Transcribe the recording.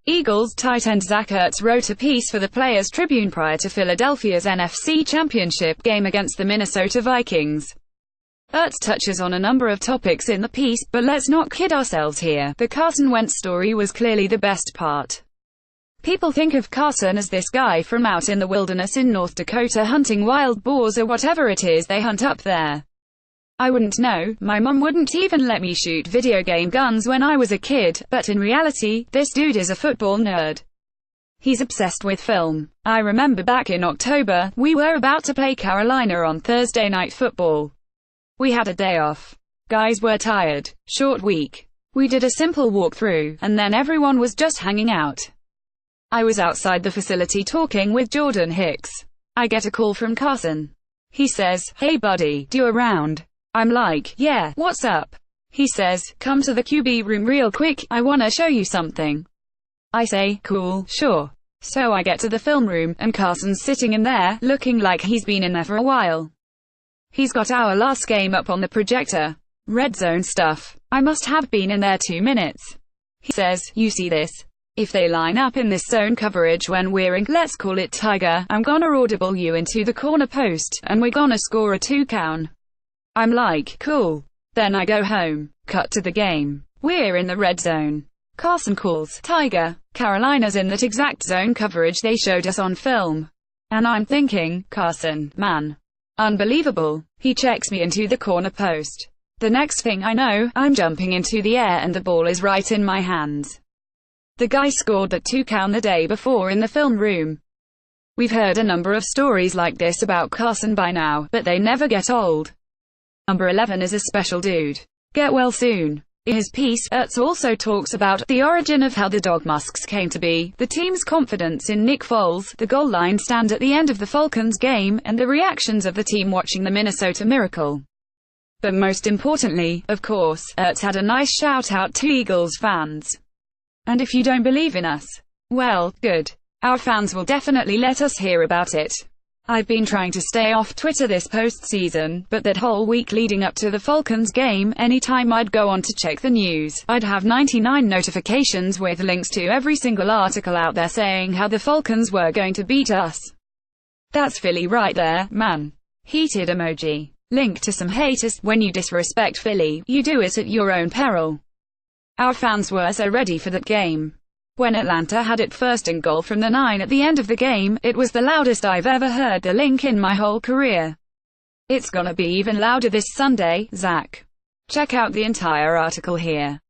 Eagles tight end Zach Ertz wrote a piece for the Players Tribune prior to Philadelphia's NFC Championship game against the Minnesota Vikings. Ertz touches on a number of topics in the piece, but let's not kid ourselves here. The Carson Wentz story was clearly the best part. People think of Carson as this guy from out in the wilderness in North Dakota hunting wild boars or whatever it is they hunt up there. I wouldn't know, my mum wouldn't even let me shoot video game guns when I was a kid, but in reality, this dude is a football nerd. He's obsessed with film. I remember back in October, we were about to play Carolina on Thursday Night Football. We had a day off. Guys were tired. Short week. We did a simple walkthrough, and then everyone was just hanging out. I was outside the facility talking with Jordan Hicks. I get a call from Carson. He says, "Hey buddy, you around?" I'm like, "Yeah, what's up?" He says, "Come to the QB room real quick, I wanna show you something." I say, "Cool, sure." So I get to the film room, and Carson's sitting in there, looking like he's been in there for a while. He's got our last game up on the projector. Red zone stuff. I must have been in there 2 minutes. He says, "You see this? If they line up in this zone coverage when we're in, let's call it Tiger, I'm gonna audible you into the corner post, and we're gonna score a 2-count. I'm like, "Cool." Then I go home. Cut to the game. We're in the red zone. Carson calls Tiger. Carolina's in that exact zone coverage they showed us on film. And I'm thinking, Carson, man. Unbelievable. He checks me into the corner post. The next thing I know, I'm jumping into the air and the ball is right in my hands. The guy scored that 2-count the day before in the film room. We've heard a number of stories like this about Carson by now, but they never get old. Number 11 is a special dude. Get well soon. In his piece, Ertz also talks about the origin of how the Dog Musks came to be, the team's confidence in Nick Foles, the goal line stand at the end of the Falcons game, and the reactions of the team watching the Minnesota Miracle. But most importantly, of course, Ertz had a nice shout-out to Eagles fans. And if you don't believe in us, well, good. Our fans will definitely let us hear about it. I've been trying to stay off Twitter this postseason, but that whole week leading up to the Falcons game, anytime I'd go on to check the news, I'd have 99 notifications with links to every single article out there saying how the Falcons were going to beat us. That's Philly right there, man. Heated emoji. Link to some haters. When you disrespect Philly, you do it at your own peril. Our fans were so ready for that game. When Atlanta had it first and goal from the 9 at the end of the game, it was the loudest I've ever heard the link in my whole career. It's gonna be even louder this Sunday, Zach. Check out the entire article here.